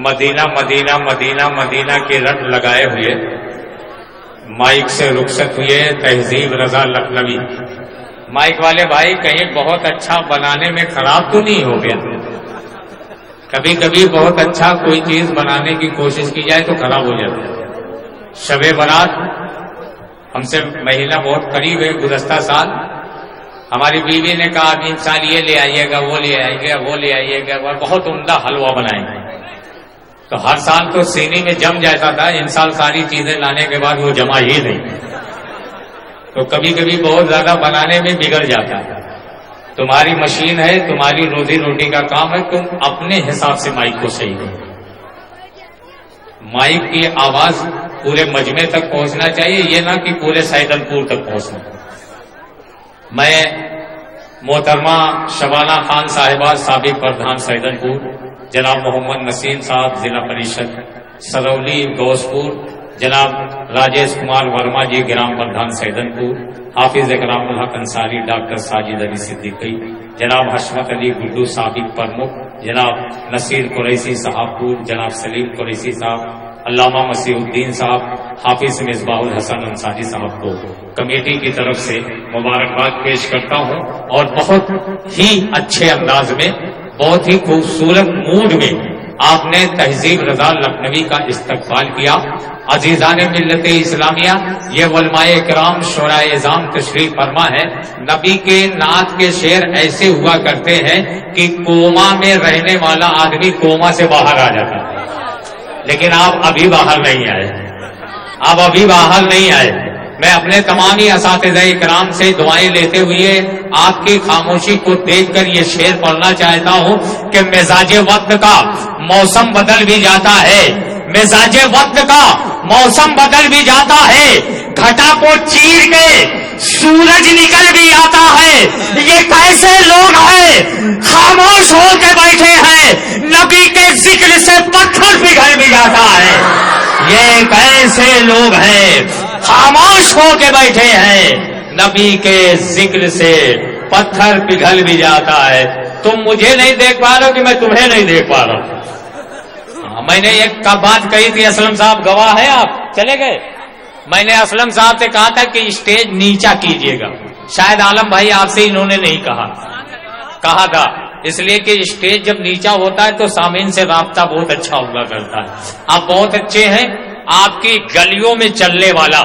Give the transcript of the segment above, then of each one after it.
مدینہ مدینہ مدینہ مدینہ کی رٹ لگائے ہوئے مائک سے رخصت ہوئے تہذیب رضا لکھنوی. مائک والے بھائی کہیں بہت اچھا بنانے میں خراب تو نہیں ہو گیا؟ کبھی کبھی بہت اچھا کوئی چیز بنانے کی کوشش کی جائے تو خراب ہو جاتا ہے. شب برات ہم سے مہینہ بہت قریب ہے. گزشتہ سال ہماری بیوی نے کہا اب انسان یہ لے آئیے گا، وہ لے آئیے گا، وہ لے آئیے گا، بہت عمدہ حلوہ بنائیں گے. تو ہر سال تو سینی میں جم جاتا تھا، ان سال ساری چیزیں لانے کے بعد وہ جمع ہی نہیں. تو کبھی کبھی بہت زیادہ بنانے میں بگڑ جاتا ہے. تمہاری مشین ہے، تمہاری روزی روٹی کا کام ہے، تم اپنے حساب سے مائک کو صحیح کرو. مائک کی آواز پورے مجمع تک پہنچنا چاہیے، یہ نہ کہ پورے سیدن پور تک پہنچنا. میں محترمہ شبانہ خان صاحبہ سابق پردھان سیدن پور، جناب محمد نسیم صاحب ضلع پریشد سرولی گوسپور، جناب راجیش کمار ورما جی گرام پردھان سیدن پور، حافظ اکرام الحق انصاری، ڈاکٹر ساجد علی صدیقی، جناب حشمت علی گڈو سابق پرمکھ، جناب نصیر قریشی صاحب پور، جناب سلیم قریشی صاحب، علامہ مسیح الدین صاحب، حافظ مصباح الحسن انصاری صاحب کو کمیٹی کی طرف سے مبارکباد پیش کرتا ہوں. اور بہت ہی اچھے انداز میں، بہت ہی خوبصورت موڈ میں آپ نے تہذیب رضا لکھنوی کا استقبال کیا. عزیزان ملت اسلامیہ، یہ علماء کرام شورا اعظام تشریف فرما ہے. نبی کے نعت کے شعر ایسے ہوا کرتے ہیں کہ کوما میں رہنے والا آدمی کوما سے باہر آ جاتا ہے، لیکن آپ ابھی باہر نہیں آئے، آپ ابھی باہر نہیں آئے. میں اپنے تمام ہی اساتذہ کرام سے دعائیں لیتے ہوئے آپ کی خاموشی کو دیکھ کر یہ شعر پڑھنا چاہتا ہوں کہ مزاج وقت کا موسم بدل بھی جاتا ہے، مزاج وقت کا موسم بدل بھی جاتا ہے، گھٹا کو چیر کے سورج نکل بھی آتا ہے. یہ کیسے لوگ ہیں خاموش ہو کے بیٹھے ہیں، نبی کے ذکر سے پتھر پگھل بھی جاتا ہے. یہ کیسے لوگ ہیں خاموش ہو کے بیٹھے ہیں، نبی کے ذکر سے پتھر پگھل بھی جاتا ہے. تم مجھے نہیں دیکھ پا رہے ہو کہ میں تمہیں نہیں دیکھ پا رہا ہوں. میں نے ایک بات کہی تھی، اسلم صاحب گواہ ہے، آپ چلے گئے. میں نے اسلم صاحب سے کہا تھا کہ اسٹیج نیچا کیجئے گا. شاید عالم بھائی آپ سے انہوں نے نہیں کہا تھا، اس لیے کہ اسٹیج جب نیچا ہوتا ہے تو سامعین سے رابطہ بہت اچھا ہوا کرتا ہے. آپ بہت اچھے ہیں. آپ کی گلیوں میں چلنے والا،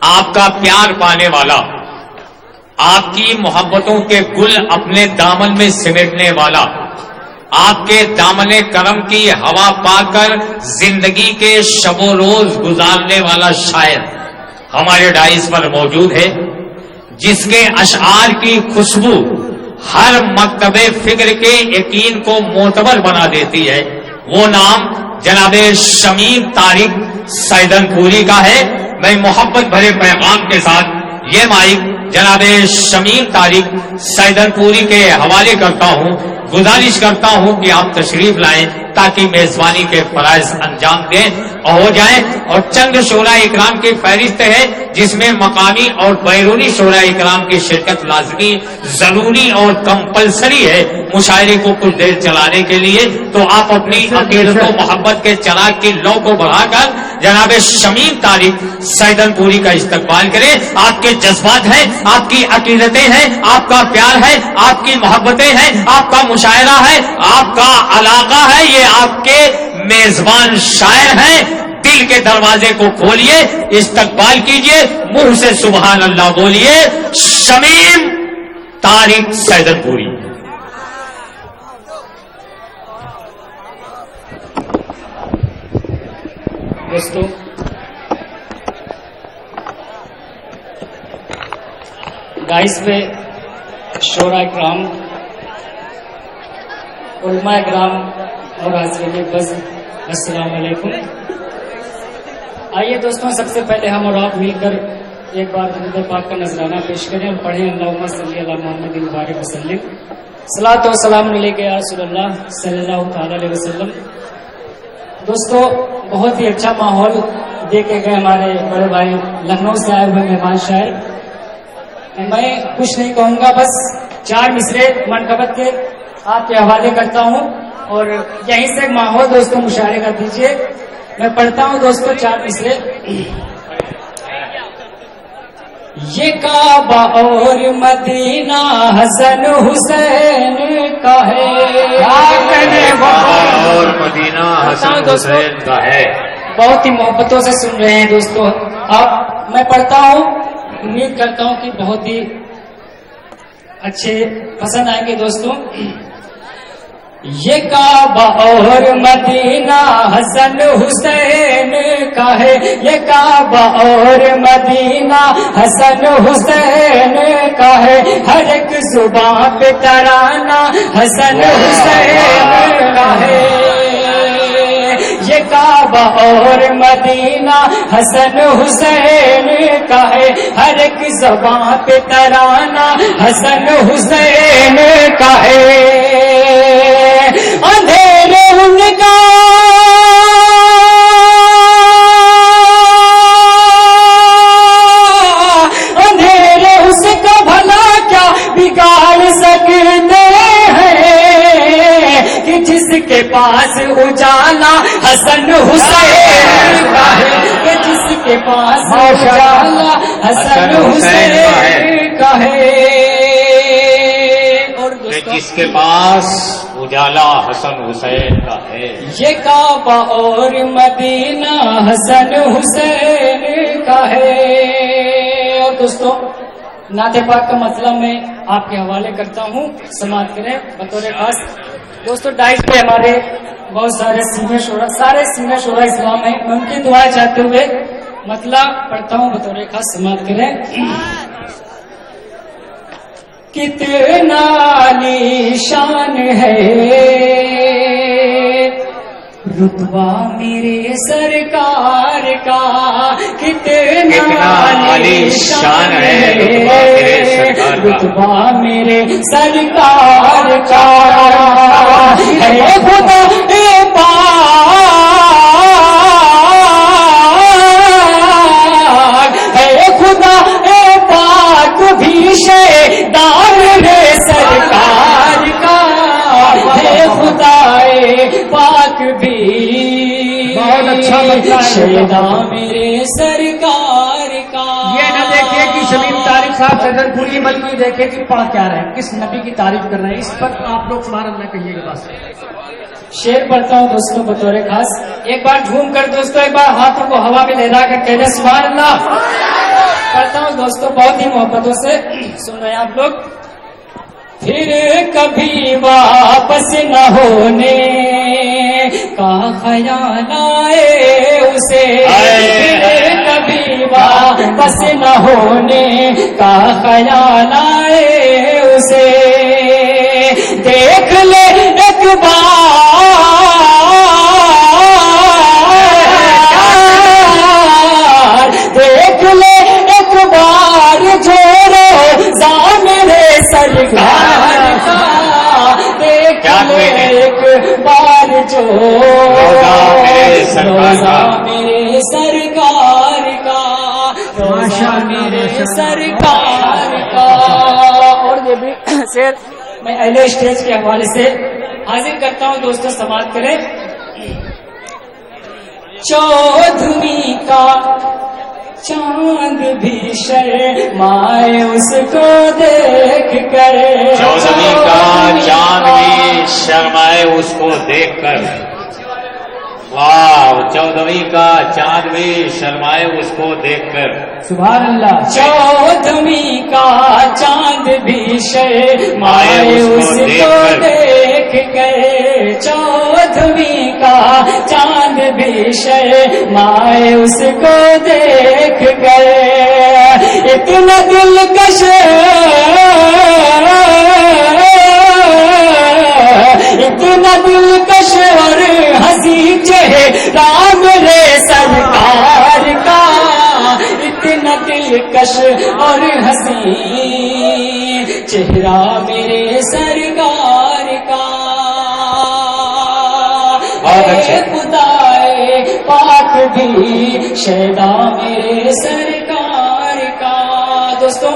آپ کا پیار پانے والا، آپ کی محبتوں کے گل اپنے دامن میں سمیٹنے والا، آپ کے دامن کرم کی ہوا پا کر زندگی کے شب و روز گزارنے والا شاعر ہمارے ڈائس پر موجود ہے، جس کے اشعار کی خوشبو ہر مکتب فکر کے یقین کو معتبر بنا دیتی ہے. وہ نام جناب شمیم طارق سیدن پوری کا ہے. میں محبت بھرے پیغام کے ساتھ یہ مائک جناب شمیم طارق سیدن پوری کے حوالے کرتا ہوں. گزارش کرتا ہوں کہ آپ تشریف لائیں تاکہ میزبانی کے فرائض انجام دیں ہو جائیں. اور چند شورا اکرام کی فہرست ہے جس میں مقامی اور بیرونی شورا اکرام کی شرکت لازمی، ضروری اور کمپلسری ہے مشاعرے کو کچھ دیر چلانے کے لیے. تو آپ اپنی عقیدت و محبت کے چراغ کی لو کو بڑھا کر جناب شمیم طارق سیدن پوری کا استقبال کریں. آپ کے جذبات ہیں، آپ کی عقیدتیں ہیں، آپ کا پیار ہے، آپ کی محبتیں ہیں، آپ کا مشاعرہ ہے، آپ کا علاقہ ہے. یہ آپ کے میزبان شاعر ہیں. دل کے دروازے کو کھولیے، استقبال کیجئے، منہ سے سبحان اللہ بولیے. شمیم طارق سیدن پوری. دوستو، ڈائس پہ شورا کرام، علماء کرام اور حاضرین بس، السلام علیکم. آئیے دوستوں، سب سے پہلے ہم اور آپ مل کر ایک بار درود پاک کا نذرانہ پیش کریں اور پڑھیں اللہم صلی علی محمد مبارک وسلم. صلاۃ و سلام علیک یا رسول اللہ صلی اللہ تعالی علیہ وسلم. دوستو، بہت ہی اچھا ماحول دے کے گئے ہمارے بڑے بھائی لکھنؤ سے آئے ہوئے مہمان شاعر. میں کچھ نہیں کہوں گا، بس چار مصرے منقبت کے آپ کے حوالے کرتا ہوں. اور یہیں سے ماحول دوستوں مشاہدے کر دیجیے. میں پڑھتا ہوں دوستوں 4 مصرے. یہ کعبہ اور مدینہ حسن حسین کا ہے. اور مدینہ حسن حسین کا ہے. بہت ہی محبتوں سے سن رہے ہیں دوستوں. اب میں پڑھتا ہوں, امید کرتا ہوں کہ بہت ہی اچھے پسند آئیں گے دوستوں. یہ کعبہ اور مدینہ حسن حسین کا ہے. یہ کعبہ اور مدینہ حسن حسین کا ہے. ہر ایک زبان پہ ترانہ حسن حسین کا ہے. یہ کعبہ اور مدینہ حسن حسین کا ہے. ہر ایک زبان پہ ترانہ حسن حسین کا ہے. اندھیرے ان کا اندھیرے اس کا بھلا کیا بگاڑ سکتے ہیں کہ جس کے پاس اجالا حسن حسین کا ہے. کہ جس کے پاس اجالا حسن حسین کا ہے. جس کے پاس اجالا حسن حسین کا ہے. یہ کعبہ اور مدینہ حسن حسین کا ہے. اور دوستوں نعت پاک کا مسئلہ میں آپ کے حوالے کرتا ہوں, سماعت کریں بطور خاص. دوستوں ڈائٹ پہ ہمارے بہت سارے سینئر شعراء اسلام ہیں. میں ان کی دعائیں چاہتے ہوئے مسئلہ پڑھتا ہوں بطور خاص, سماعت کریں. کتنا عالی شان ہے رتبہ میرے سرکار کا. کتنا عالی شان ہے رتبہ میرے سرکار کا. ہے خدا پاک, ہے خدا پاک بھی شیدار ہے سرکار کا. ہے خدا پاک بھی بہت اچھا بنتا ہے. شیدار میرے سرکار کا. یہ نہ دیکھیے کہ شمیم طارق صاحب صدر پوری بلکہ دیکھے کہ پڑھ کیا رہے ہیں, کس نبی کی تعریف کر رہے ہیں. اس پر آپ لوگ سبحان اللہ کہیے گا. بس شعر پڑھتا ہوں دوستوں بطور خاص. ایک بار جھوم کر دوستوں, ایک بار ہاتھوں کو ہوا میں لہرا کر کہہ دیں سبحان اللہ. پڑھتا ہوں دوستوں, بہت ہی محبتوں سے سن رہے ہیں آپ لوگ. پھر کبھی واپس نہ ہونے کا خیال آئے اسے. پھر کبھی واپس نہ ہونے کا خیال آئے اسے. دیکھ لے ایک بار, دیکھ لے ایک بار جو روزہ میرے سرکار کا. دیکھ لے ایک بار جو روزہ میرے سرکار کا. روزہ میرے سرکار کا. اور یہ بھی شعر میں اہل اسٹیج کے حوالے سے حاضر کرتا ہوں دوستوں, سماعت کریں. چودھویں کا چاند بھی شرمائے اس کو دیکھ کر. چودھویں کا چاند بھی شرمائے اس کو دیکھ کر. واہ, چودھویں کا چاند بھی شرمائے اس کو دیکھ کر. سبحان اللہ. چودھویں کا چاند بھی شرمائے اس کو دیکھ کر. چودھویں کا چاند بھی شرمائے اس کو دیکھ کر. اتنا دلکش اتنا دلکش اور ہنسی چہرہ میرے سرکار کا. اتنا دلکش اور ہنسی چہرہ میرے سرکار کا. خدا پاک بھی شیدا میرے سرکار کا. دوستوں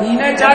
3-4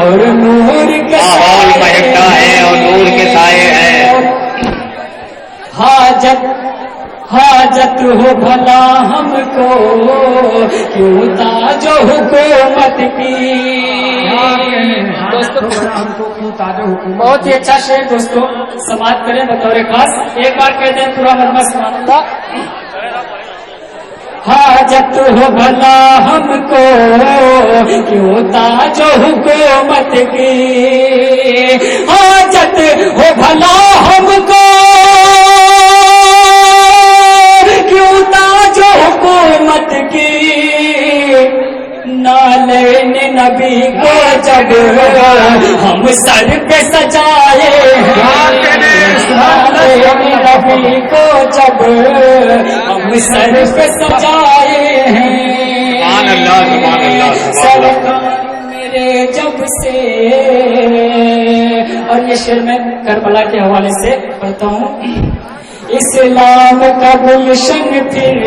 اور نور کے ماحول مہکتا ہے اور نور کے سائے ہیں. حاجت ہو بھلا ہم کو کیوں تاج حکومت کی. بہت ہی اچھا شعر دوستوں، سماعت کریں بطور خاص. ایک بار کہتے ہیں پورا مرمہ سبحان اللہ. حاجت ہو بھلا ہم کو کیوں تاج حکومت کی. حاجت ہو بھلا ہم کو کیوں تاج حکومت کی. نالین نبی کو جب ہم سر پہ سجائے ہیں، نالین نبی کو جب ہم سر پہ سجائے ہیں. سبحان اللہ سبحان اللہ سبحان اللہ. سرکار میرے جب سے، اور یہ شعر میں کربلا کے حوالے سے پڑھتا ہوں. اسلام کا گلشن پھر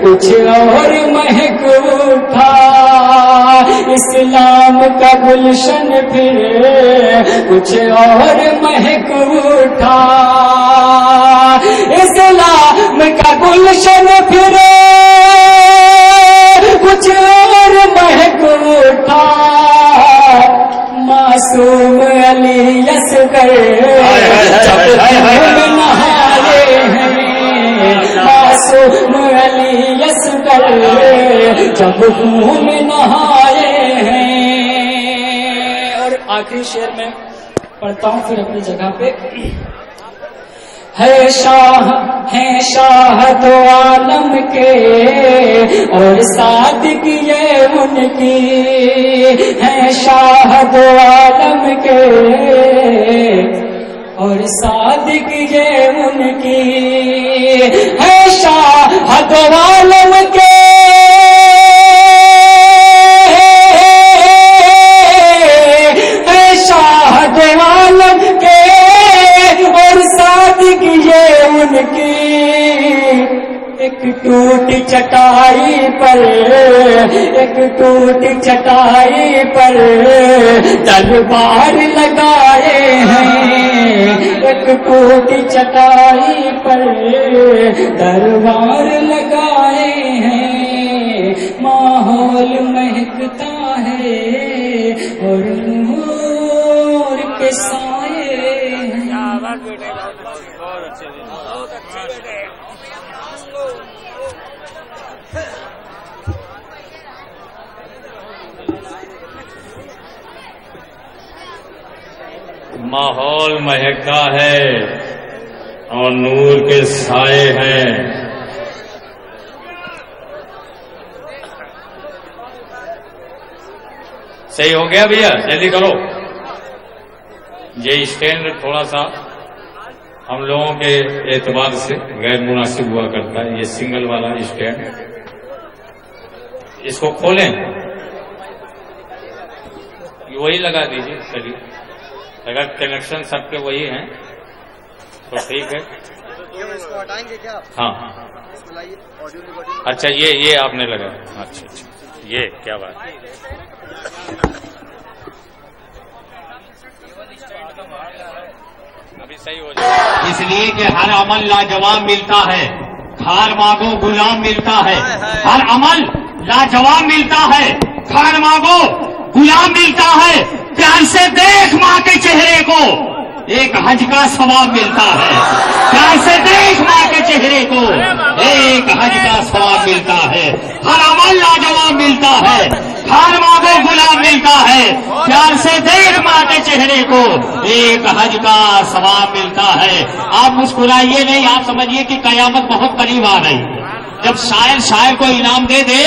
کچھ اور مہک اٹھا. اسلام کا گلشن پھر کچھ اور مہک اٹھا. اسلام کا گلشن پھر کچھ اور مہک اٹھا. معصوم علی اصغر جب نہائے ہیں، معصوم علی اصغر جب خون نہائے ہیں. اور آخری شعر میں پڑھتا ہوں پھر اپنی جگہ پہ. ہے شاہ دو عالم کے اور سادگی یہ ان کی. ہے شاہ دو عالم کے اور سادگی یہ ان کی. ہے شاہ دو عالم کے ہے شاہ دو عالم کے اور سادگی یہ ان کی. ایک ٹوٹی چٹائی پر دربار لگائے ہیں. ایک ٹوٹی چٹائی پر دربار لگائے ہیں. ماحول مہکتا ہے اور نور کے سائے ہیں. ماحول مہکتا ہے اور نور کے سائے ہیں. صحیح ہو گیا بھیا، جلدی کرو. یہ اسٹینڈ تھوڑا سا ہم لوگوں کے اعتبار سے غیر مناسب ہوا کرتا ہے. یہ سنگل والا اسٹینڈ، اس کو کھولیں، وہی لگا دیجیے. چلیے، اگر کنیکشن سب کے وہی ہیں تو ٹھیک ہے. ہاں اچھا، یہ آپ نے لگا. اچھا اچھا، یہ کیا بات ہے. ابھی صحیح ہو جائے. اس لیے کہ ہر عمل لاجواب ملتا ہے، کھار مانگو غلام ملتا ہے. ہر عمل لاجواب ملتا ہے، کھار مانگو غلام ملتا ہے. پیار سے دیکھ ماں کے چہرے کو، ایک حج کا ثواب ملتا ہے. پیار سے دیکھ ماں کے چہرے کو، ایک حج کا ثواب ملتا ہے. ہر عمل لاجواب ملتا ہے، کھار مانگو غلام ملتا ہے. پیار سے دیکھ ماں کے چہرے کو، ایک حج کا ثواب ملتا ہے. آپ مسکرائیے نہیں، آپ سمجھیے کہ قیامت بہت قریب آ رہی ہے. جب شاعر کو انعام دے دے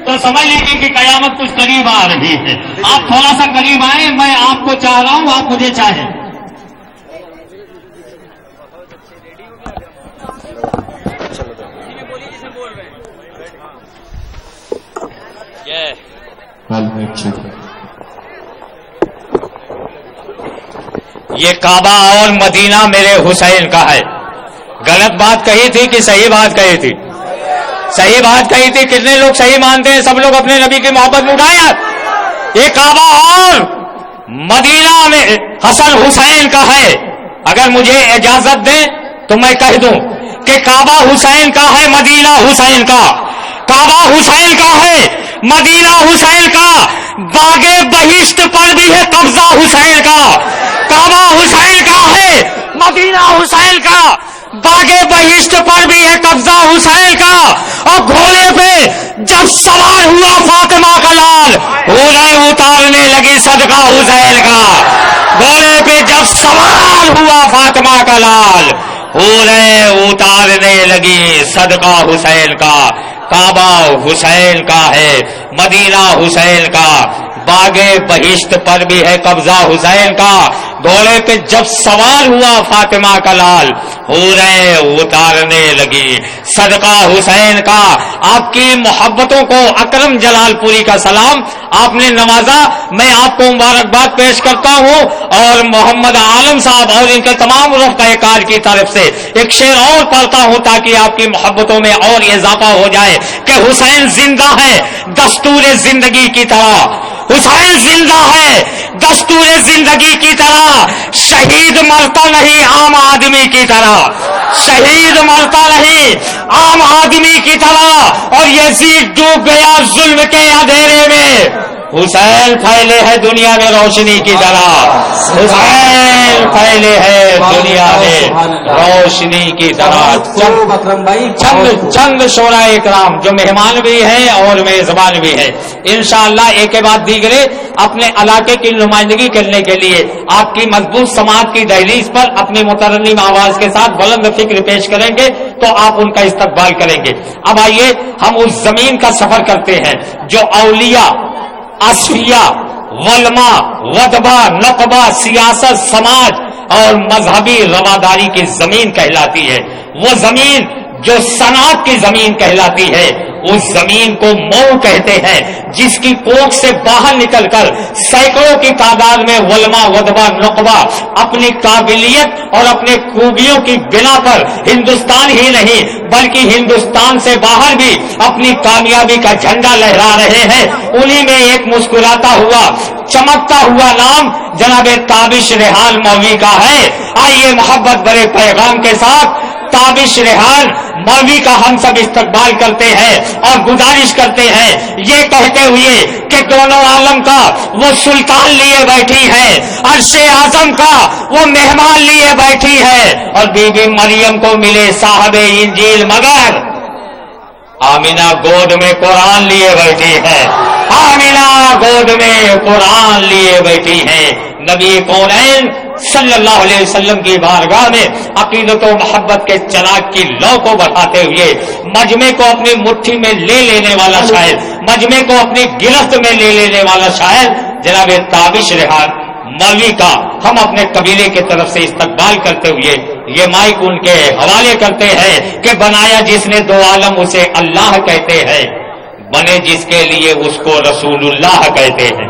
تو سمجھ لیجیے کہ قیامت کچھ قریب آ رہی ہے. آپ تھوڑا سا قریب آئیں، میں آپ کو چاہ رہا ہوں، آپ مجھے چاہیں. یہ کعبہ اور مدینہ میرے حسین کا ہے. غلط بات کہی تھی کہ صحیح بات کہی تھی؟ صحیح بات کہی تھی. کتنے لوگ صحیح مانتے ہیں؟ سب لوگ اپنے نبی کی محبت میں اٹھائیں. یہ کعبہ اور مدینہ میں حسن حسین کا ہے. اگر مجھے اجازت دیں تو میں کہہ دوں کہ کعبہ حسین کا ہے، مدینہ حسین کا. کعبہ حسین کا ہے، مدینہ حسین کا. باغ بہشت پر بھی ہے قبضہ حسین کا. کعبہ حسین کا ہے، مدینہ حسین کا. باغ بہشت پر بھی ہے قبضہ حسین کا. اور گھوڑے پہ جب سوار ہوا فاطمہ کا لال، حوریں اتارنے لگی صدقہ حسین کا. گھوڑے پہ جب سوار ہوا فاطمہ کا لال، حوریں اتارنے لگی صدقہ حسین کا. کعبہ حسین کا ہے، مدینہ حسین کا. باغ بہشت پر بھی ہے قبضہ حسین کا. گھوڑے پہ جب سوار ہوا فاطمہ کا لال، حوریں اتارنے لگی صدقہ حسین کا. آپ کی محبتوں کو اکرم جلال پوری کا سلام آپ نے نوازا. میں آپ کو مبارکباد پیش کرتا ہوں اور محمد عالم صاحب اور ان کے تمام رفقائے کار کی طرف سے ایک شعر اور پڑھتا ہوں تاکہ آپ کی محبتوں میں اور اضافہ ہو جائے کہ حسین زندہ ہے دستور زندگی کی طرح. حسین زندہ ہے دستور زندگی کی طرح. شہید مرتا نہیں عام آدمی کی طرح. شہید مرتا نہیں عام آدمی کی طرح. اور یزید ڈوب گیا ظلم کے اندھیرے میں، حسین پھیلے ہے دنیا میں روشنی کی طرح. حسین پھیلے ہے دنیا میں روشنی کی طرح. چند شعراء اکرام جو مہمان بھی ہیں اور میزبان بھی ہیں، انشاءاللہ ایک کے بعد دیگرے اپنے علاقے کی نمائندگی کرنے کے لیے آپ کی مضبوط سماعت کی دہلیز پر اپنی مترنم آواز کے ساتھ بلند فکر پیش کریں گے تو آپ ان کا استقبال کریں گے. اب آئیے ہم اس زمین کا سفر کرتے ہیں جو اولیاء، اصفیاء، علماء، ودبا، نقبہ، سیاست، سماج اور مذہبی رواداری کی زمین کہلاتی ہے. وہ زمین جو صنعت کی زمین کہلاتی ہے، اس زمین کو مئو کہتے ہیں جس کی کوکھ سے باہر نکل کر سینکڑوں کی تعداد میں علماء، ودبا، نقبہ اپنی قابلیت اور اپنے خوبیوں کی بنا پر ہندوستان ہی نہیں بلکہ ہندوستان سے باہر بھی اپنی کامیابی کا جھنڈا لہرا رہے ہیں. انہی میں ایک مسکراتا ہوا چمکتا ہوا نام جناب تابش ریحان مولوی کا ہے. آئیے محبت بھرے پیغام کے ساتھ تابش ریحان مولوی کا ہم سب استقبال کرتے ہیں اور گزارش کرتے ہیں یہ کہتے ہوئے کہ دونوں عالم کا وہ سلطان لیے بیٹھی ہے، عرش اعظم کا وہ مہمان لیے بیٹھی ہے. اور بی بی مریم کو ملے صاحب انجیل مگر آمینہ گود میں قرآن لیے بیٹھی ہے. آمینہ گود میں قرآن لیے بیٹھی ہے. نبی کونین صلی اللہ علیہ وسلم کی بارگاہ میں عقیدت و محبت کے چراغ کی لو کو بڑھاتے ہوئے مجمع کو اپنی مٹھی میں لے لینے والا شاعر، مجمع کو اپنی گرفت میں لے لینے والا شاعر جناب تابش ریحان مولوی کا ہم اپنے قبیلے کی طرف سے استقبال کرتے ہوئے یہ مائک ان کے حوالے کرتے ہیں کہ بنایا جس نے دو عالم اسے اللہ کہتے ہیں، بنے جس کے لیے اس کو رسول اللہ کہتے ہیں.